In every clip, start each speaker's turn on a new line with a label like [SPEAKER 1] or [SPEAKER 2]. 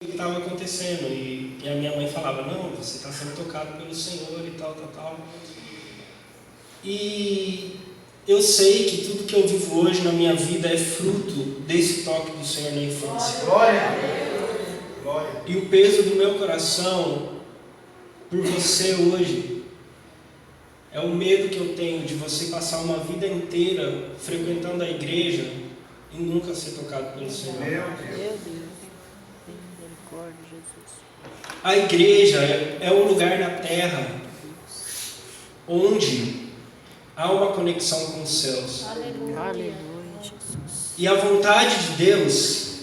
[SPEAKER 1] que estava acontecendo, e a minha mãe falava, não, você está sendo tocado pelo Senhor e tal. E eu sei que tudo que eu vivo hoje na minha vida é fruto desse toque do Senhor na infância.
[SPEAKER 2] Glória a Deus. Glória.
[SPEAKER 1] E o peso do meu coração por você hoje é o medo que eu tenho de você passar uma vida inteira frequentando a igreja e nunca ser tocado pelo Senhor.
[SPEAKER 2] Meu Deus.
[SPEAKER 1] A igreja é o lugar na terra onde há uma conexão com os céus.
[SPEAKER 3] Aleluia, Jesus.
[SPEAKER 1] E a vontade de Deus,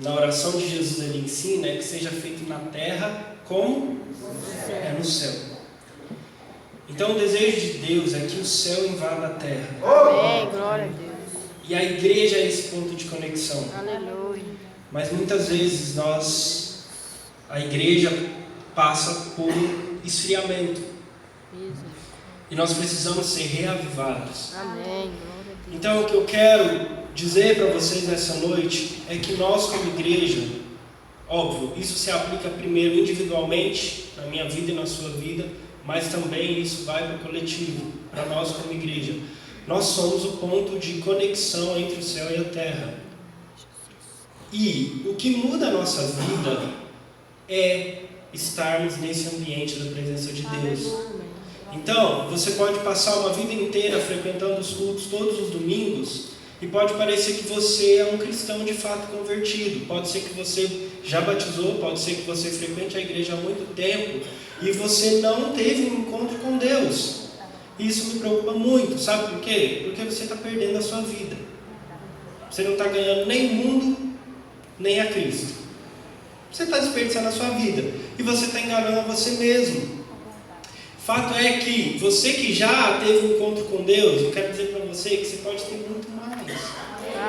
[SPEAKER 1] na oração de Jesus, ele ensina, é que seja feito na terra como é no céu. Então o desejo de Deus é que o céu invada a terra.
[SPEAKER 3] Amém, glória a Deus.
[SPEAKER 1] E a igreja é esse ponto de conexão.
[SPEAKER 3] Aleluia.
[SPEAKER 1] Mas muitas vezes a igreja passa por esfriamento.
[SPEAKER 3] Jesus.
[SPEAKER 1] E nós precisamos ser reavivados.
[SPEAKER 3] Amém, glória a Deus.
[SPEAKER 1] Então o que eu quero dizer para vocês nessa noite é que nós como igreja, óbvio, isso se aplica primeiro individualmente, na minha vida e na sua vida, mas também isso vai para o coletivo, para nós como igreja. Nós somos o ponto de conexão entre o céu e a terra. E o que muda a nossa vida é estarmos nesse ambiente da presença de Deus. Então, você pode passar uma vida inteira frequentando os cultos todos os domingos e pode parecer que você é um cristão de fato convertido. Pode ser que você já batizou, pode ser que você frequente a igreja há muito tempo e você não teve um encontro com Deus. Isso me preocupa muito, sabe por quê? Porque você está perdendo a sua vida. Você não está ganhando nem o mundo, nem a Cristo. Você está desperdiçando a sua vida e você está enganando a você mesmo. Fato é que você que já teve um encontro com Deus, eu quero dizer para você que você pode ter muito mais.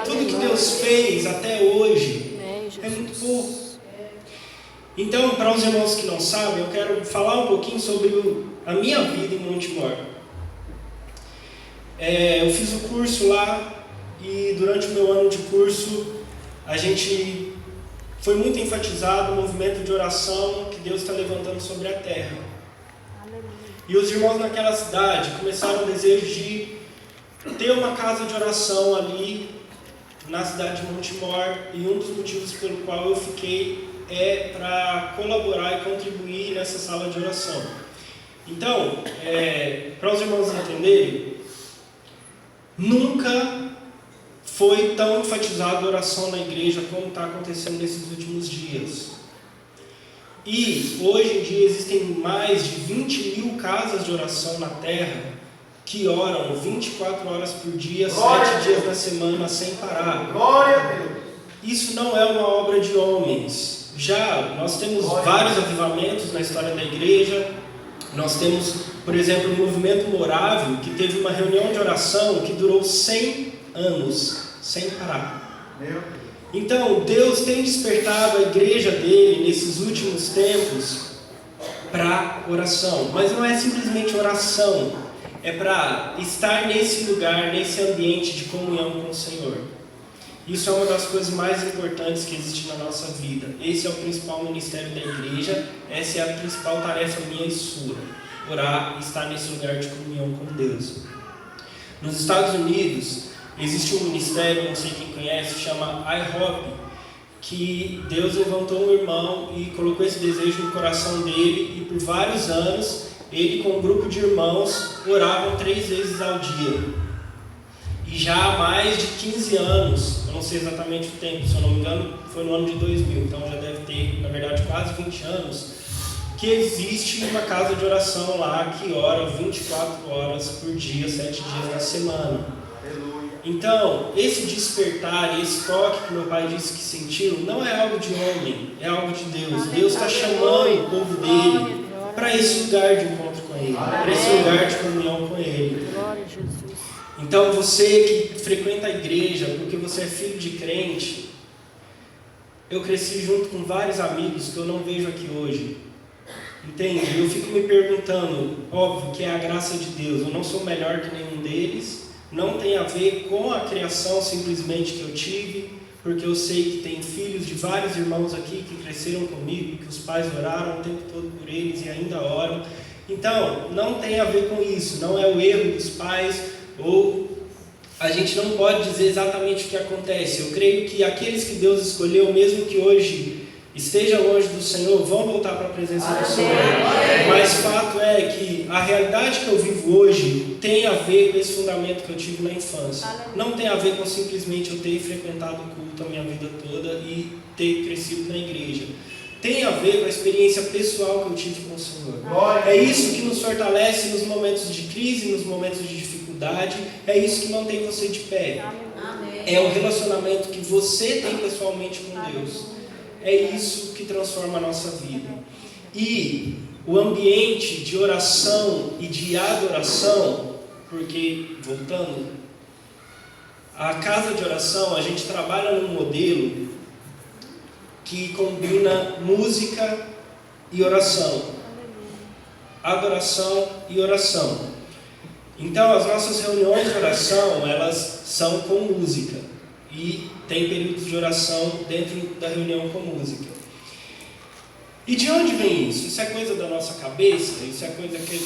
[SPEAKER 1] Tudo que Deus fez até hoje é muito pouco. Então, para os irmãos que não sabem, eu quero falar um pouquinho sobre a minha vida em Montemor. Eu fiz o curso lá e durante o meu ano de curso a gente foi muito enfatizado o movimento de oração que Deus está levantando sobre a terra. E os irmãos naquela cidade começaram o desejo de ter uma casa de oração ali na cidade de Montemor, e um dos motivos pelo qual eu fiquei é para colaborar e contribuir nessa sala de oração. Então, para os irmãos entenderem, nunca foi tão enfatizada a oração na igreja como está acontecendo nesses últimos dias. E hoje em dia existem mais de 20 mil casas de oração na terra que oram 24 horas por dia, 7 dias na semana, sem parar.
[SPEAKER 2] Glória a Deus.
[SPEAKER 1] Isso não é uma obra de homens. Já nós temos vários avivamentos na história da igreja. Nós temos, por exemplo, o movimento Morável, que teve uma reunião de oração que durou 100 anos, sem parar.
[SPEAKER 2] Meu Deus.
[SPEAKER 1] Então, Deus tem despertado a igreja dele nesses últimos tempos para oração. Mas não é simplesmente oração, é para estar nesse lugar, nesse ambiente de comunhão com o Senhor. Isso é uma das coisas mais importantes que existe na nossa vida. Esse é o principal ministério da igreja, essa é a principal tarefa minha e sua. Orar e estar nesse lugar de comunhão com Deus. Nos Estados Unidos, existe um ministério, não sei quem conhece, chama IHOP, que Deus levantou um irmão e colocou esse desejo no coração dele, e por vários anos, ele com um grupo de irmãos oravam 3 vezes ao dia. E já há mais de 15 anos, eu não sei exatamente o tempo, se eu não me engano, foi no ano de 2000, então já deve ter, na verdade, quase 20 anos, que existe uma casa de oração lá que ora 24 horas por dia, 7 dias na semana. Então, esse despertar, esse toque que meu pai disse que sentiu, não é algo de homem, é algo de Deus. Deus está chamando o povo dele para esse lugar de encontro com ele, para esse lugar de comunhão com ele.
[SPEAKER 3] Glória a Jesus.
[SPEAKER 1] Então, você que frequenta a igreja porque você é filho de crente, eu cresci junto com vários amigos que eu não vejo aqui hoje. Entende? Eu fico me perguntando, óbvio que é a graça de Deus, eu não sou melhor que nenhum deles. Não tem a ver com a criação simplesmente que eu tive, porque eu sei que tem filhos de vários irmãos aqui que cresceram comigo, que os pais oraram o tempo todo por eles e ainda oram. Então, não tem a ver com isso, não é o erro dos pais, ou a gente não pode dizer exatamente o que acontece. Eu creio que aqueles que Deus escolheu, mesmo que hoje esteja longe do Senhor, vão voltar para a presença do Senhor. Mas fato é que a realidade que eu vivo hoje tem a ver com esse fundamento que eu tive na infância. Não tem a ver com simplesmente eu ter frequentado o culto a minha vida toda e ter crescido na igreja. Tem a ver com a experiência pessoal que eu tive com o Senhor. É isso que nos fortalece nos momentos de crise, nos momentos de dificuldade. É isso que mantém você de pé. É o relacionamento que você tem pessoalmente com Deus. É isso que transforma a nossa vida. E o ambiente de oração e de adoração, porque, voltando, a casa de oração, a gente trabalha num modelo que combina música e oração, adoração e oração. Então, as nossas reuniões de oração, elas são com música, e tem períodos de oração dentro da reunião com música. E de onde vem isso? Isso é coisa da nossa cabeça? Isso é coisa que...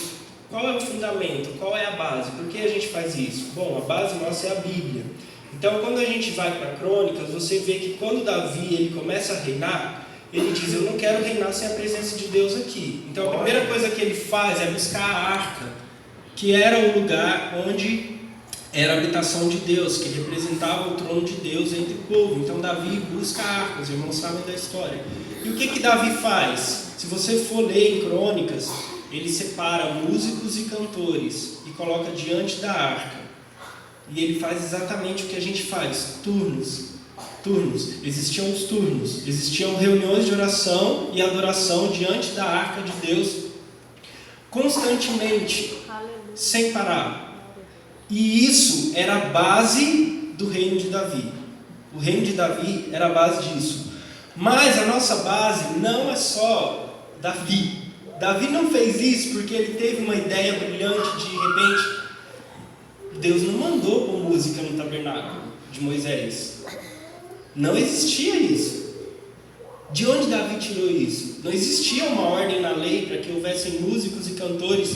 [SPEAKER 1] Qual é o fundamento? Qual é a base? Por que a gente faz isso? Bom, a base nossa é a Bíblia. Então, quando a gente vai para Crônicas, você vê que quando Davi ele começa a reinar, ele diz, eu não quero reinar sem a presença de Deus aqui. Então, a primeira coisa que ele faz é buscar a arca, que era o lugar onde era a habitação de Deus, que representava o trono de Deus entre o povo. Então, Davi busca a arca, os irmãos sabem da história. E o que Davi faz? Se você for ler em Crônicas, ele separa músicos e cantores e coloca diante da arca. E ele faz exatamente o que a gente faz, turnos. Existiam os turnos, existiam reuniões de oração e adoração diante da arca de Deus, constantemente, sem parar. E isso era a base do reino de Davi. O reino de Davi era a base disso. Mas a nossa base não é só Davi. Davi não fez isso porque ele teve uma ideia brilhante de repente... Deus não mandou pôr música no tabernáculo de Moisés. Não existia isso. De onde Davi tirou isso? Não existia uma ordem na lei para que houvessem músicos e cantores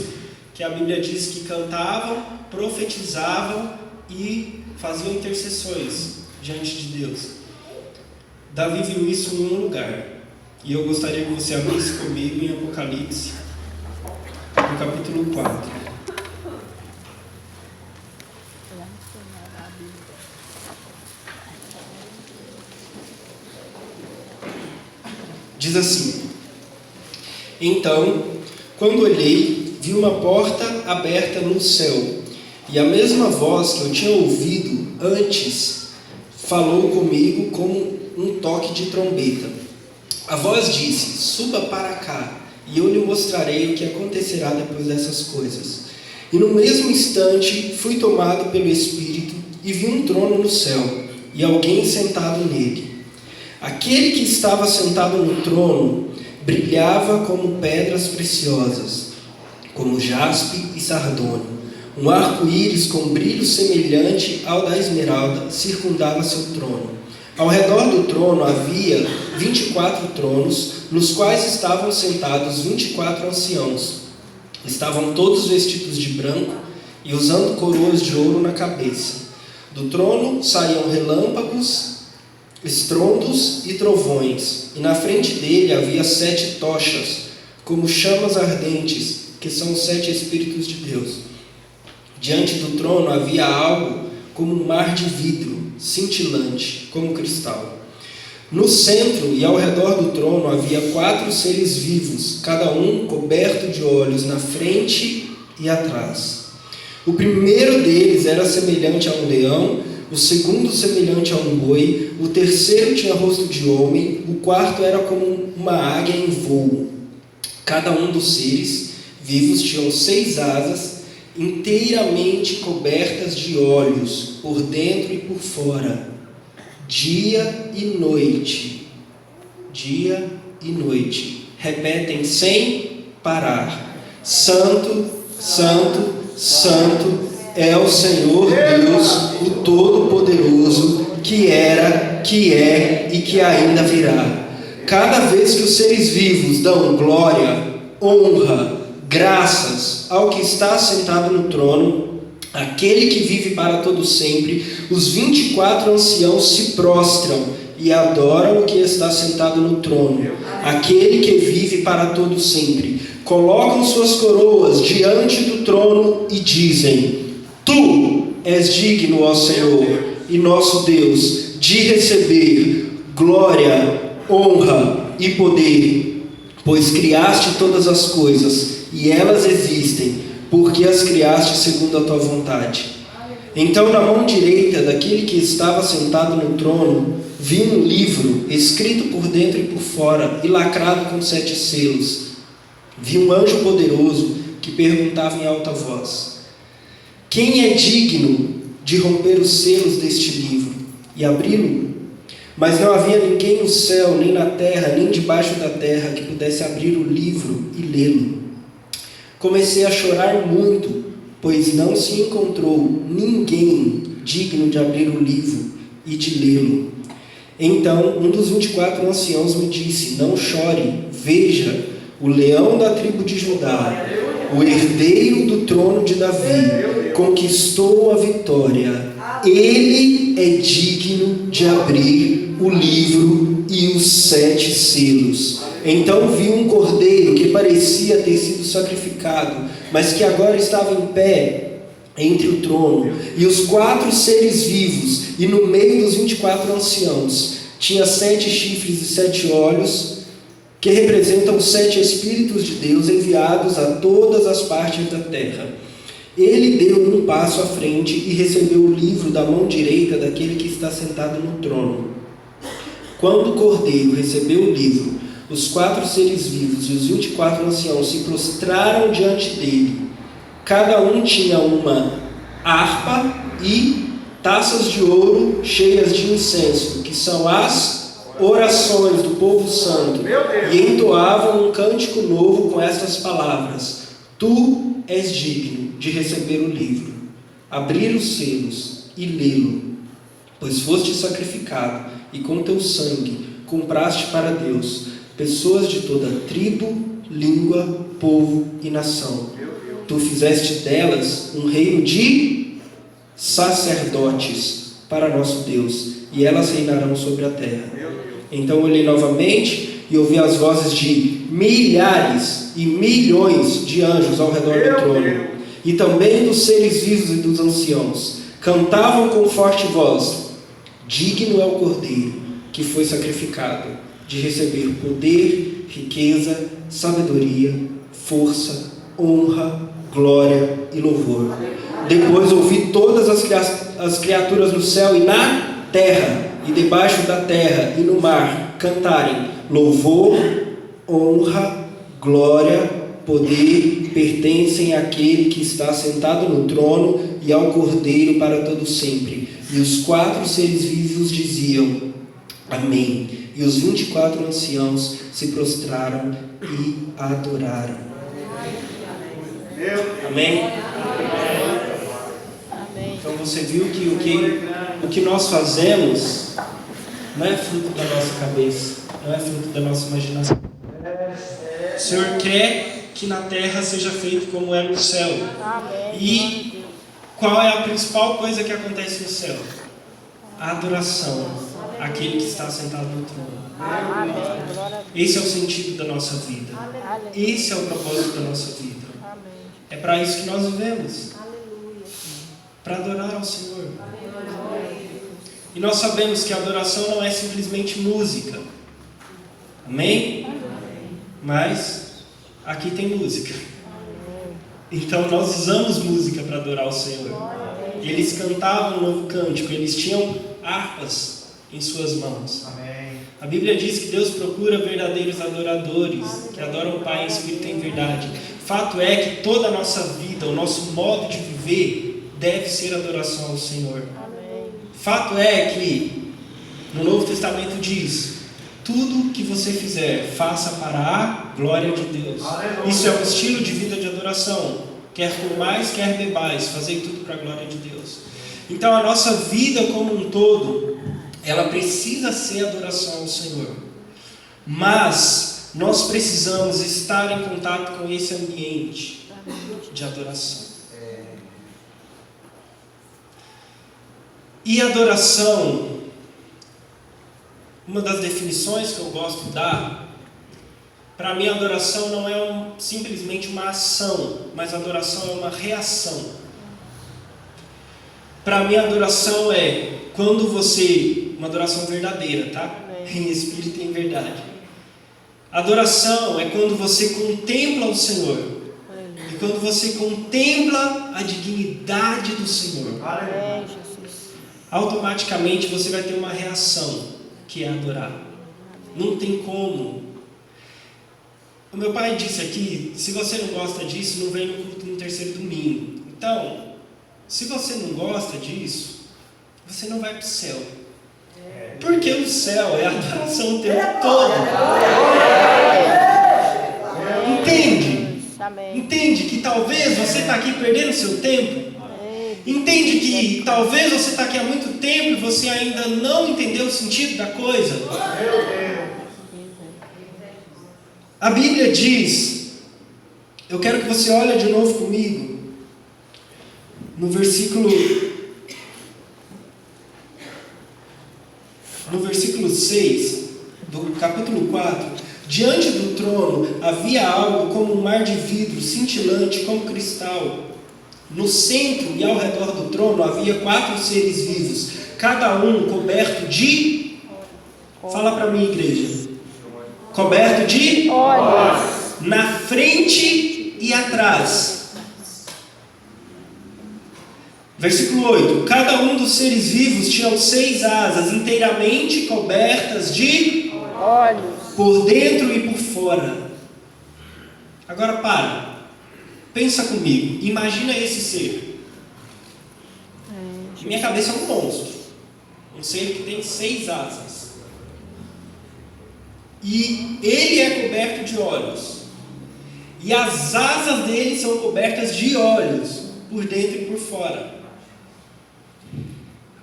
[SPEAKER 1] que a Bíblia diz que cantavam, profetizavam e faziam intercessões diante de Deus. Davi viu isso em um lugar. E eu gostaria que você abrisse comigo em Apocalipse, no capítulo 4. Diz assim: Então, quando olhei, vi uma porta aberta no céu, e a mesma voz que eu tinha ouvido antes falou comigo como um toque de trombeta. A voz disse: Suba para cá, e eu lhe mostrarei o que acontecerá depois dessas coisas. E no mesmo instante fui tomado pelo Espírito e vi um trono no céu, e alguém sentado nele. Aquele que estava sentado no trono brilhava como pedras preciosas, como jaspe e sardônio. Um arco-íris com brilho semelhante ao da esmeralda circundava seu trono. Ao redor do trono havia 24 tronos, nos quais estavam sentados 24 anciãos. Estavam todos vestidos de branco e usando coroas de ouro na cabeça. Do trono saíam relâmpagos, estrondos e trovões, e na frente dele havia 7 tochas, como chamas ardentes, que são os 7 Espíritos de Deus. Diante do trono havia algo como um mar de vidro, cintilante, como cristal. No centro e ao redor do trono havia 4 seres vivos, cada um coberto de olhos na frente e atrás. O primeiro deles era semelhante a um leão, o segundo semelhante a um boi, o terceiro tinha rosto de homem, o quarto era como uma águia em voo. Cada um dos seres vivos tinham 6 asas, inteiramente cobertas de olhos, por dentro e por fora, dia e noite. Dia e noite. Repetem sem parar: Santo, Santo, Santo é o Senhor Deus, o Todo-Poderoso, que era, que é e que ainda virá. Cada vez que os seres vivos dão glória, honra, graças ao que está sentado no trono, aquele que vive para todo sempre, os 24 anciãos se prostram e adoram o que está sentado no trono, aquele que vive para todo sempre. Colocam suas coroas diante do trono e dizem: Tu és digno, ó Senhor e nosso Deus, de receber glória, honra e poder, pois criaste todas as coisas e elas existem, porque as criaste segundo a tua vontade. Então, na mão direita daquele que estava sentado no trono, vi um livro escrito por dentro e por fora e lacrado com 7 selos. Vi um anjo poderoso que perguntava em alta voz: Quem é digno de romper os selos deste livro e abri-lo? Mas não havia ninguém no céu, nem na terra, nem debaixo da terra que pudesse abrir o livro e lê-lo. Comecei a chorar muito, pois não se encontrou ninguém digno de abrir o livro e de lê-lo. Então um dos 24 anciãos me disse: Não chore, veja, o leão da tribo de Judá, o herdeiro do trono de Davi, conquistou a vitória. Ele é digno de abrir o livro e os 7 selos. Então vi um cordeiro que parecia ter sido sacrificado, mas que agora estava em pé entre o trono e os 4 seres vivos, e no meio dos 24 anciãos tinha 7 chifres e 7 olhos, que representam os 7 Espíritos de Deus enviados a todas as partes da terra. Ele deu um passo à frente e recebeu o livro da mão direita daquele que está sentado no trono. Quando o cordeiro recebeu o livro, os 4 seres vivos e os 24 anciãos se prostraram diante dele. Cada um tinha uma harpa e taças de ouro cheias de incenso, que são as orações do povo santo, e entoavam um cântico novo com estas palavras: Tu és digno de receber o livro, abrir os selos e lê-lo, pois foste sacrificado e com teu sangue compraste para Deus pessoas de toda tribo, língua, povo e nação. Tu fizeste delas um reino de sacerdotes para nosso Deus, e elas reinarão sobre a terra. Então olhei novamente e ouvi as vozes de milhares e milhões de anjos ao redor do trono, e também dos seres vivos e dos anciãos. Cantavam com forte voz: Digno é o cordeiro que foi sacrificado de receber poder, riqueza, sabedoria, força, honra, glória e louvor. Depois ouvi todas as criaturas no céu e na terra, e debaixo da terra e no mar, cantarem: louvor, honra, glória, poder pertencem àquele que está sentado no trono e ao Cordeiro para todo sempre. E os 4 seres vivos diziam: Amém. E os 24 anciãos se prostraram e adoraram. Amém? Então você viu que o que nós fazemos não é fruto da nossa cabeça, não é fruto da nossa imaginação. O Senhor quer que na terra seja feito como é no céu. E qual é a principal coisa que acontece no céu? A adoração àquele que está sentado no trono. Esse é o sentido da nossa vida. Esse é o propósito da nossa vida. É para isso que nós vivemos. Para adorar ao Senhor. E nós sabemos que a adoração não é simplesmente música. Amém? Mas aqui tem música. Então nós usamos música para adorar o Senhor. Eles cantavam um novo cântico, eles tinham harpas em suas mãos. Amém. A Bíblia diz que Deus procura verdadeiros adoradores, que adoram o Pai em espírito e em verdade. Fato é que toda a nossa vida, o nosso modo de viver, deve ser adoração ao Senhor. Amém. Fato é que no Novo Testamento diz: tudo que você fizer, faça para a glória de Deus. Aleluia. Isso é um estilo de vida de adoração. Quer comais, quer bebais, fazei tudo para a glória de Deus. Então a nossa vida como um todo ela precisa ser adoração ao Senhor. Mas nós precisamos estar em contato com esse ambiente de adoração. E adoração, uma das definições que eu gosto de dar, para mim adoração não é simplesmente uma ação, mas adoração é uma reação. Para mim adoração é quando você, uma adoração verdadeira, tá? Em espírito e em verdade. Adoração é quando você contempla o Senhor. E quando você contempla a dignidade do Senhor.
[SPEAKER 2] Aleluia.
[SPEAKER 1] Automaticamente você vai ter uma reação, que é adorar. Não tem como. O meu pai disse aqui, se você não gosta disso, não vem no culto no terceiro domingo. Então, se você não gosta disso, você não vai para o céu. Porque o céu é a adoração o tempo todo. Entende? Entende que talvez você está aqui perdendo seu tempo? Entende que talvez você está aqui há muito tempo e você ainda não entendeu o sentido da coisa? A Bíblia diz, eu quero que você olhe de novo comigo, no versículo 6, do capítulo 4, diante do trono havia algo como um mar de vidro, cintilante como cristal. No centro e ao redor do trono havia 4 seres vivos, cada um coberto de... Fala para mim, igreja. Coberto de... olhos. Na frente e atrás. Versículo 8. Cada um dos seres vivos tinha 6 asas, inteiramente cobertas de... olhos. Por dentro e por fora. Agora para. Pensa comigo, imagina esse ser. Minha cabeça é um monstro. Um ser que tem 6 asas. E ele é coberto de olhos. E as asas dele são cobertas de olhos, por dentro e por fora.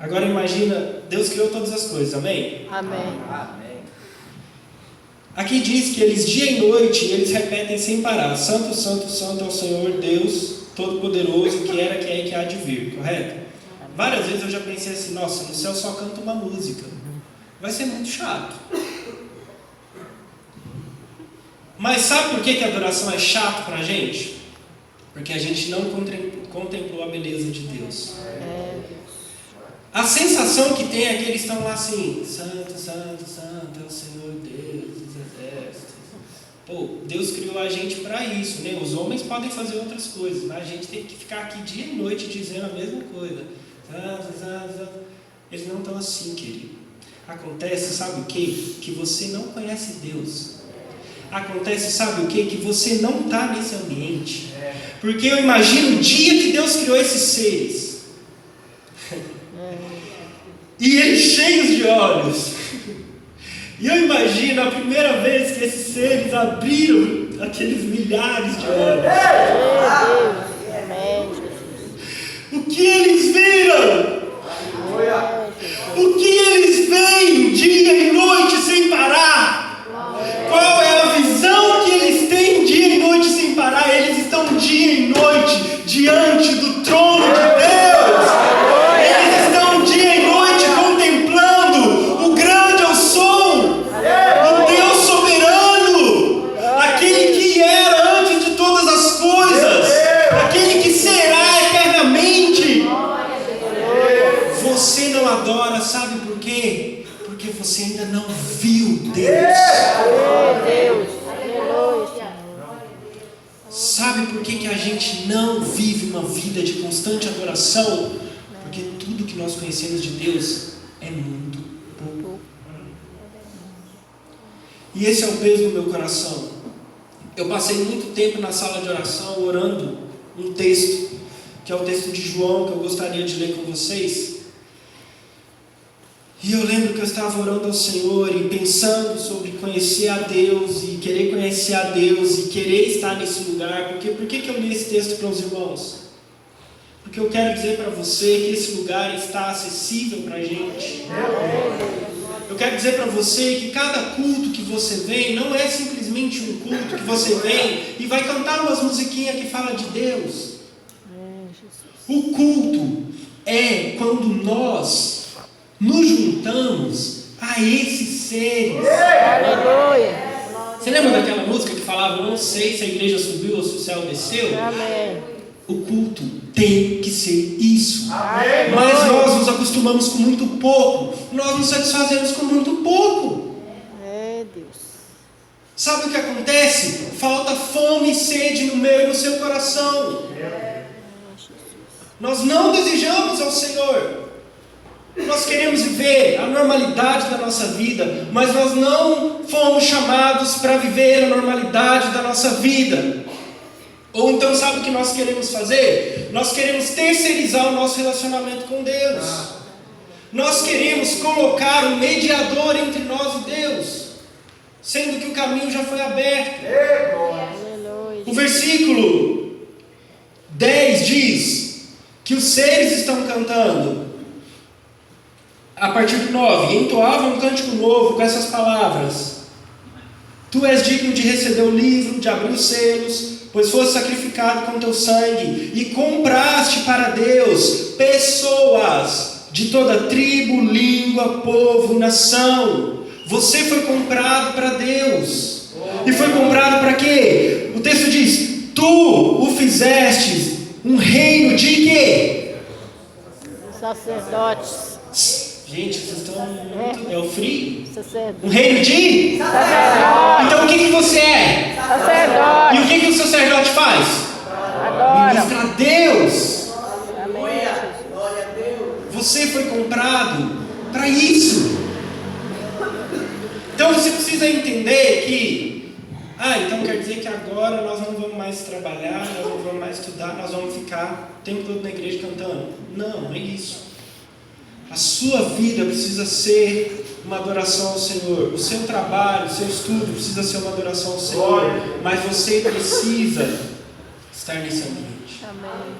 [SPEAKER 1] Agora imagina, Deus criou todas as coisas, amém?
[SPEAKER 3] Amém.
[SPEAKER 1] Aqui diz que eles dia e noite, eles repetem sem parar: Santo, Santo, Santo é o Senhor Deus Todo-Poderoso, que era, que é e que há de vir, correto? Várias vezes eu já pensei assim, nossa, no céu só canta uma música, vai ser muito chato. Mas sabe por que a adoração é chato pra gente? Porque a gente não contemplou a beleza de Deus. A sensação que tem é que eles estão lá assim: Santo, Santo, Santo é o Senhor Deus dos exércitos. Pô, Deus criou a gente para isso, né? Os homens podem fazer outras coisas, mas a gente tem que ficar aqui dia e noite dizendo a mesma coisa. Santo, Santo, Santo. Eles não estão assim, querido. Acontece, sabe o quê? Que você não conhece Deus. Acontece, sabe o quê? Que você não está nesse ambiente. Porque eu imagino o dia que Deus criou esses seres. E eles cheios de olhos. E eu imagino a primeira vez que esses seres abriram aqueles milhares de olhos. O que eles viram? O que eles veem dia e noite sem parar? Qual é a visão que eles têm dia e noite sem parar? Eles estão dia e noite diante do trono de Deus. Eles estão dia e noite contemplando o grande eu sou, o Deus soberano, aquele que era antes de todas as coisas, aquele que será eternamente. Você não adora, sabe por quê? Porque você ainda não viu Deus. Sabe por que a gente não vive uma vida de constante adoração? Porque tudo que nós conhecemos de Deus é muito pouco. E esse é o peso do meu coração. Eu passei muito tempo na sala de oração orando um texto, que é o texto de João, que eu gostaria de ler com vocês. E eu lembro que eu estava orando ao Senhor e pensando sobre conhecer a Deus e querer conhecer a Deus e querer estar nesse lugar. Por que eu li esse texto para os irmãos? Porque eu quero dizer para você que esse lugar está acessível para a gente. Eu quero dizer para você que cada culto que você vem não é simplesmente um culto que você vem e vai cantar umas musiquinhas que falam de Deus. O culto é quando nós nos juntamos a esses seres.
[SPEAKER 3] Aleluia.
[SPEAKER 1] Você lembra daquela música que falava, eu não sei se a igreja subiu ou se o céu desceu?
[SPEAKER 3] Amém.
[SPEAKER 1] O culto tem que ser isso.
[SPEAKER 3] Amém.
[SPEAKER 1] Mas nós nos acostumamos com muito pouco. Nós nos satisfazemos com muito pouco.
[SPEAKER 3] É Deus.
[SPEAKER 1] Sabe o que acontece? Falta fome e sede no meu e no seu coração. Nós não desejamos ao Senhor. Nós queremos viver a normalidade da nossa vida, mas nós não fomos chamados para viver a normalidade da nossa vida. Ou então sabe o que nós queremos fazer? Nós queremos terceirizar o nosso relacionamento com Deus. Nós queremos colocar um mediador entre nós e Deus, sendo que o caminho já foi aberto.
[SPEAKER 3] Aleluia.
[SPEAKER 1] O versículo 10 diz que os seres estão cantando. A partir do 9, entoavam um cântico novo com essas palavras: Tu és digno de receber o livro, de abrir os selos, pois foste sacrificado com teu sangue, e compraste para Deus pessoas de toda tribo, língua, povo, nação. Você foi comprado para Deus. E foi comprado para quê? O texto diz: Tu o fizestes um reino de quê?
[SPEAKER 3] Sacerdotes.
[SPEAKER 1] Gente, vocês estão muito... É o frio?
[SPEAKER 3] Sacerdotes.
[SPEAKER 1] Um reino de?
[SPEAKER 3] Sacerdote.
[SPEAKER 1] Então o que você é?
[SPEAKER 3] Sacerdote.
[SPEAKER 1] E o que o sacerdote faz?
[SPEAKER 3] Adora.
[SPEAKER 1] Ministra a Deus.
[SPEAKER 3] Amém. Jesus.
[SPEAKER 1] Você foi comprado para isso. Então você precisa entender que... então quer dizer que agora nós não vamos mais trabalhar, nós não vamos mais estudar, nós vamos ficar o tempo todo na igreja cantando. Não é isso. A sua vida precisa ser uma adoração ao Senhor. O seu trabalho, o seu estudo precisa ser uma adoração ao Senhor. Mas você precisa estar nesse ambiente.
[SPEAKER 3] Amém.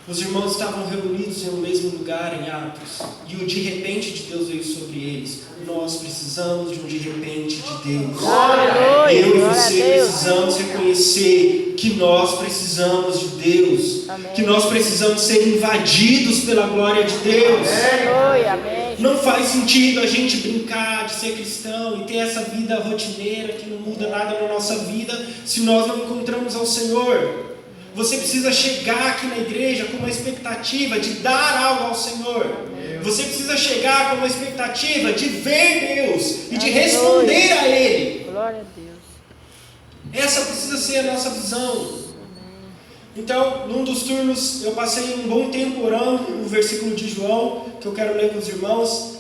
[SPEAKER 1] Os irmãos estavam reunidos em um mesmo lugar em Atos. E o de repente de Deus veio sobre eles. Nós precisamos de um de repente de Deus.
[SPEAKER 3] Aleluia.
[SPEAKER 1] Eu e
[SPEAKER 3] Glória a
[SPEAKER 1] você
[SPEAKER 3] Deus.
[SPEAKER 1] precisamos reconhecer que nós precisamos de Deus.
[SPEAKER 3] Amém.
[SPEAKER 1] Que nós precisamos ser invadidos pela glória de Deus.
[SPEAKER 3] Aleluia. Amém.
[SPEAKER 1] Não faz sentido a gente brincar de ser cristão e ter essa vida rotineira que não muda nada na nossa vida se nós não encontramos ao Senhor. Você precisa chegar aqui na igreja com uma expectativa de dar algo ao Senhor. Você precisa chegar com uma expectativa de ver Deus e de responder a Ele.
[SPEAKER 3] Glória a Deus.
[SPEAKER 1] Essa precisa ser a nossa visão. Então, num dos turnos, eu passei um bom tempo orando o versículo de João, que eu quero ler com os irmãos,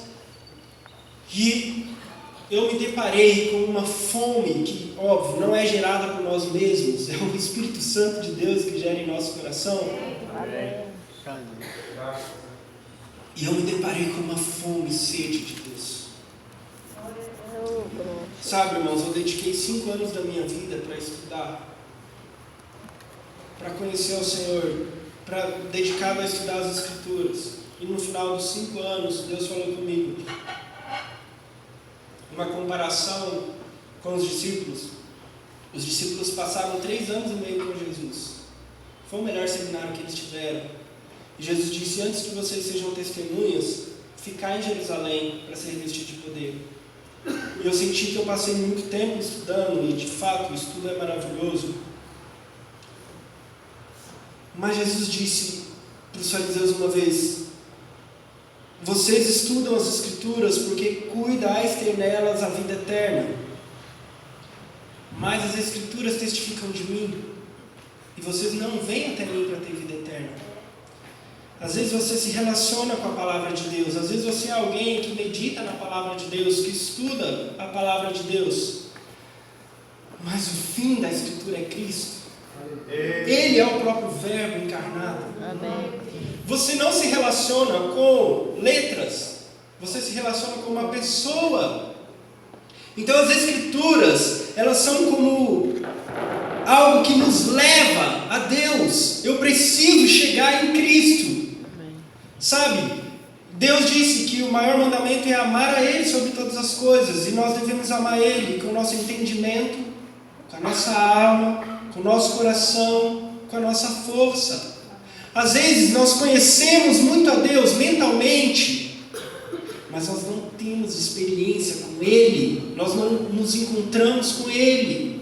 [SPEAKER 1] e eu me deparei com uma fome que, óbvio, não é gerada por nós mesmos, é o Espírito Santo de Deus que gera em nosso coração.
[SPEAKER 3] Amém.
[SPEAKER 1] E eu me deparei com uma fome e sede de Deus. Sabe, irmãos, eu dediquei 5 anos da minha vida para estudar, para conhecer o Senhor, dedicado a estudar as Escrituras. E no final dos 5 anos, Deus falou comigo. Uma comparação com os discípulos. Os discípulos passaram 3 anos e meio com Jesus. Foi o melhor seminário que eles tiveram. E Jesus disse: antes que vocês sejam testemunhas, ficai em Jerusalém para ser revestido de poder. E eu senti que eu passei muito tempo estudando, e de fato o estudo é maravilhoso. Mas Jesus disse para os fariseus uma vez: vocês estudam as Escrituras porque cuidais ter nelas a vida eterna. Mas as Escrituras testificam de mim, e vocês não vêm até mim para ter vida eterna. Às vezes você se relaciona com a palavra de Deus, às vezes você é alguém que medita na palavra de Deus, que estuda a palavra de Deus, mas o fim da Escritura é Cristo. Ele é o próprio Verbo encarnado.
[SPEAKER 3] Amém.
[SPEAKER 1] Você não se relaciona com letras, você se relaciona com uma pessoa. Então as Escrituras, elas são como algo que nos leva a Deus. Eu preciso chegar em Cristo. Sabe? Deus disse que o maior mandamento é amar a Ele sobre todas as coisas. E nós devemos amar Ele com o nosso entendimento, com a nossa alma, com o nosso coração, com a nossa força. Às vezes nós conhecemos muito a Deus mentalmente, mas nós não temos experiência com Ele. Nós não nos encontramos com Ele.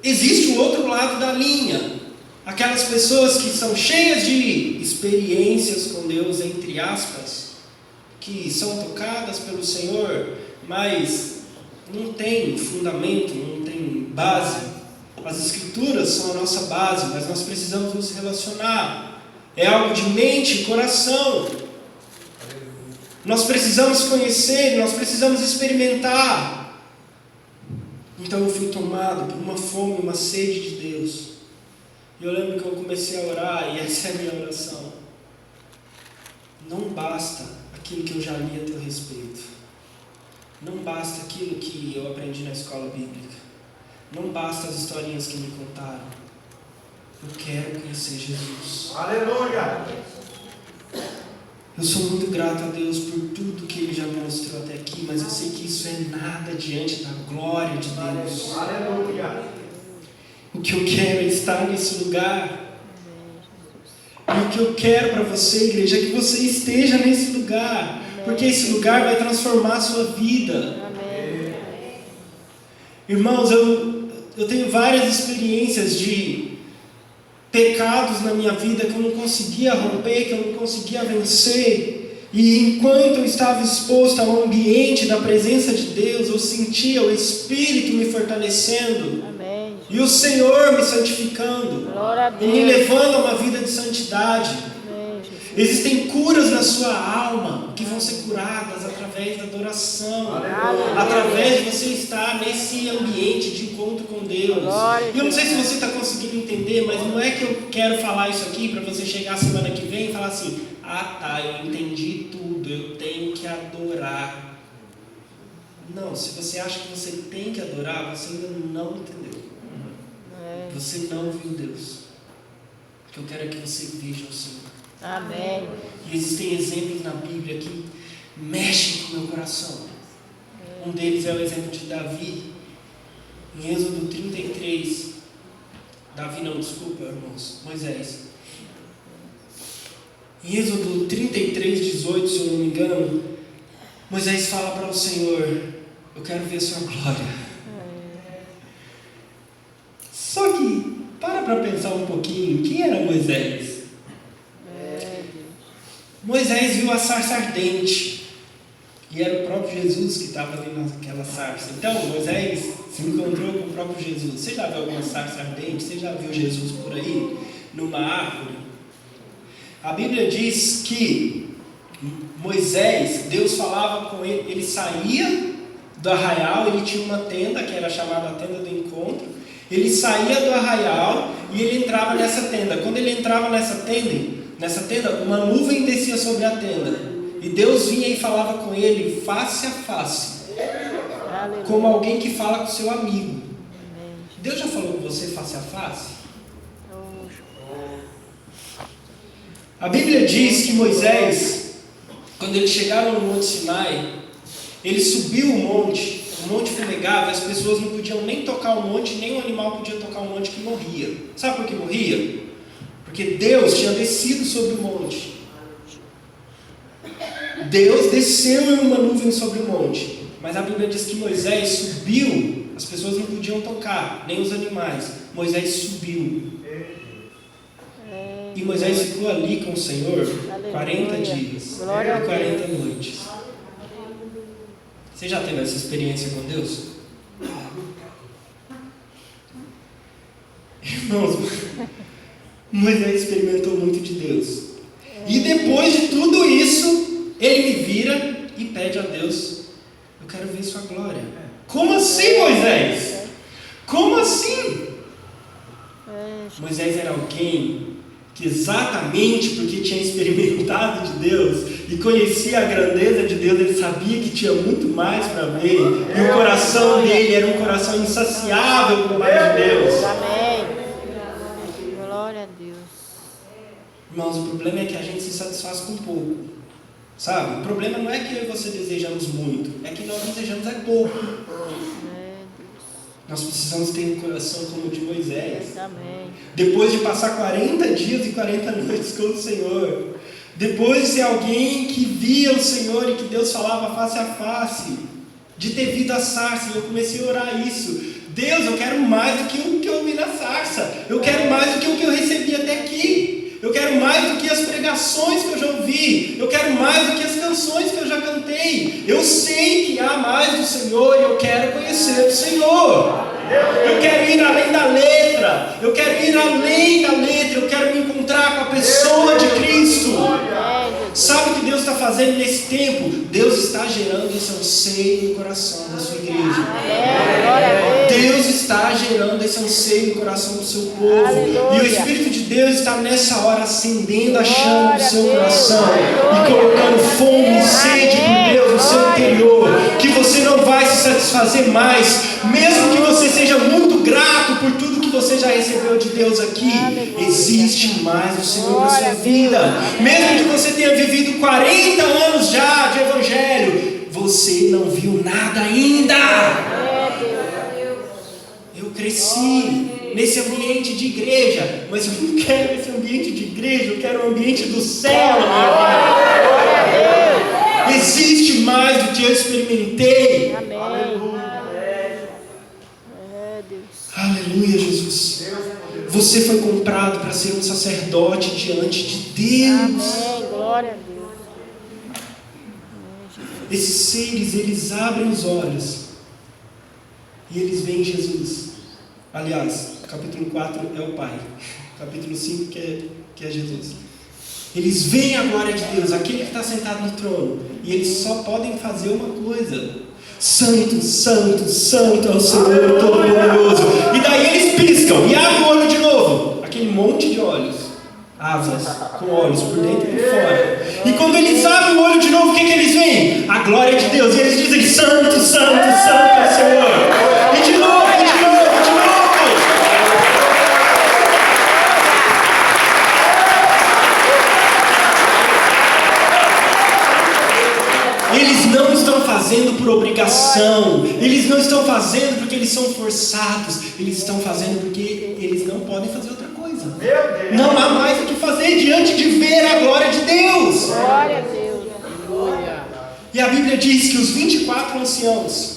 [SPEAKER 1] Existe o outro lado da linha. Aquelas pessoas que são cheias de experiências com Deus, entre aspas, que são tocadas pelo Senhor, mas não tem fundamento, não tem base. As Escrituras são a nossa base, mas nós precisamos nos relacionar. É algo de mente e coração. Nós precisamos conhecer, nós precisamos experimentar. Então eu fui tomado por uma fome, uma sede de Deus. E eu lembro que eu comecei a orar, e essa é a minha oração. Não basta aquilo que eu já li a teu respeito. Não basta aquilo que eu aprendi na escola bíblica. Não basta as historinhas que me contaram. Eu quero conhecer Jesus.
[SPEAKER 2] Aleluia!
[SPEAKER 1] Eu sou muito grato a Deus por tudo que Ele já me mostrou até aqui, mas eu sei que isso é nada diante da glória de Deus.
[SPEAKER 2] Aleluia!
[SPEAKER 1] O que eu quero é estar nesse lugar. E o que eu quero para você, igreja, é que você esteja nesse lugar. Porque esse lugar vai transformar a sua vida. Irmãos, eu tenho várias experiências de pecados na minha vida que eu não conseguia romper, que eu não conseguia vencer. E enquanto eu estava exposto ao ambiente da presença de Deus, eu sentia o Espírito me fortalecendo. E o Senhor me santificando. E me levando a uma vida de santidade. Existem curas na sua alma que vão ser curadas através da adoração. Através de você estar nesse ambiente de encontro com Deus. E eu não sei se você está conseguindo entender, mas não é que eu quero falar isso aqui para você chegar semana que vem e falar assim: ah tá, eu entendi tudo, eu tenho que adorar. Não, se você acha que você tem que adorar, você ainda não entendeu. Você não viu Deus. O que eu quero é que você veja o Senhor.
[SPEAKER 3] Amém.
[SPEAKER 1] E existem exemplos na Bíblia que mexem com o meu coração. Um deles é o exemplo de Davi. Em Êxodo 33. Davi não, desculpa, irmãos. Moisés. Em Êxodo 33, 18, se eu não me engano, Moisés fala para o Senhor: eu quero ver a sua glória. Só que, para pensar um pouquinho, quem era Moisés? Moisés viu a sarça ardente, e era o próprio Jesus que estava ali naquela sarça. Então, Moisés se encontrou com o próprio Jesus. Você já viu alguma sarça ardente? Você já viu Jesus por aí, numa árvore? A Bíblia diz que Moisés, Deus falava com ele, ele saía do arraial, ele tinha uma tenda, que era chamada a tenda do encontro. Ele saía do arraial e ele entrava nessa tenda. Quando ele entrava nessa tenda, uma nuvem descia sobre a tenda. E Deus vinha e falava com ele face a face. Como alguém que fala com seu amigo. Deus já falou com você face a face? A Bíblia diz que Moisés, quando eles chegaram no Monte Sinai, ele subiu o monte fumegava, as pessoas não podiam nem tocar o monte, nem o animal podia tocar o monte, que morria. Sabe por que morria? Porque Deus tinha descido sobre o monte. Deus desceu em uma nuvem sobre o monte. Mas a Bíblia diz que Moisés subiu, as pessoas não podiam tocar, nem os animais. Moisés subiu. E Moisés ficou ali com o Senhor 40 dias e 40 noites. Você já teve essa experiência com Deus? Irmãos, Moisés experimentou muito de Deus. E depois de tudo isso, ele me vira e pede a Deus: eu quero ver sua glória. Como assim, Moisés? Como assim? Moisés era alguém que exatamente porque tinha experimentado de Deus e conhecia a grandeza de Deus, ele sabia que tinha muito mais para ver, e o coração dele era um coração insaciável por mais de Deus.
[SPEAKER 3] Amém. Glória a Deus.
[SPEAKER 1] Irmãos, o problema é que a gente se satisfaz com pouco, sabe? O problema não é que eu e você desejamos muito, é que nós desejamos pouco. Nós precisamos ter um coração como o de Moisés.
[SPEAKER 3] Amém.
[SPEAKER 1] Depois de passar 40 dias e 40 noites com o Senhor, depois de ser alguém que via o Senhor e que Deus falava face a face, de ter vindo a sarça, eu comecei a orar isso. Deus, eu quero mais do que o que eu ouvi na sarça, eu quero mais do que o que eu recebi até aqui, eu quero mais do que as pregações que eu já ouvi, eu quero mais do que as canções que eu já cantei. Eu sei que há mais do Senhor e eu quero conhecer o Senhor. Eu quero ir além da letra, eu quero ir além da letra, eu quero me encontrar com a pessoa de Cristo. Sabe o que Deus está fazendo nesse tempo? Deus está gerando esse anseio no coração da sua igreja. Deus está gerando esse anseio no coração do seu povo. E o Espírito de Deus está nessa hora acendendo a chama do seu coração e colocando fome e sede por Deus no seu interior, que você não vai se satisfazer mais, mesmo que você seja muito grato por tudo que você já recebeu de Deus aqui. Existe mais do Senhor na sua vida. Mesmo que você tenha vivido 40 anos já de evangelho, você não viu nada ainda. Eu cresci nesse ambiente de igreja, mas eu não quero esse ambiente de igreja, eu quero o ambiente do céu. Existe mais do que eu experimentei.
[SPEAKER 3] Amém.
[SPEAKER 1] Aleluia, Jesus. Você foi comprado para ser um sacerdote diante de Deus.
[SPEAKER 3] Amém. Glória a Deus.
[SPEAKER 1] Esses seres, eles abrem os olhos e eles veem Jesus. Aliás, capítulo 4 é o Pai, capítulo 5 que é Jesus. Eles veem a glória de Deus, aquele que está sentado no trono, e eles só podem fazer uma coisa: Santo, Santo, Santo é o Senhor Todo-Poderoso. E daí eles piscam e abrem o olho de novo, aquele monte de olhos, asas com olhos por dentro e por fora. E quando eles abrem o olho de novo, o que eles veem? A glória de Deus. E eles dizem: Santo, Santo, Santo é o Senhor. E de novo, e de novo, de novo. Eles não estão fazendo por obrigação, eles não estão fazendo porque eles são forçados, eles estão fazendo porque eles não podem fazer outra coisa. Não há mais o que fazer diante de ver a glória de Deus.
[SPEAKER 3] Glória a Deus.
[SPEAKER 1] E a Bíblia diz que os 24 anciãos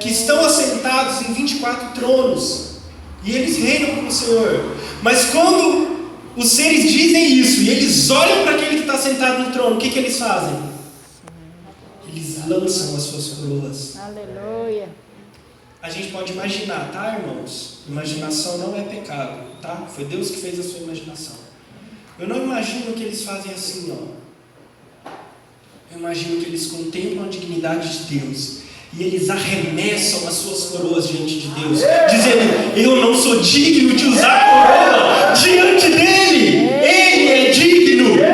[SPEAKER 1] que estão assentados em 24 tronos, e eles reinam com o Senhor, mas quando os seres dizem isso e eles olham para aquele que está sentado no trono, o que eles fazem? Eles lançam as suas coroas.
[SPEAKER 3] Aleluia.
[SPEAKER 1] A gente pode imaginar, tá, irmãos? Imaginação não é pecado, tá? Foi Deus que fez a sua imaginação. Eu não imagino que eles fazem assim, ó. Eu imagino que eles contemplam a dignidade de Deus e eles arremessam as suas coroas diante de Deus, dizendo: eu não sou digno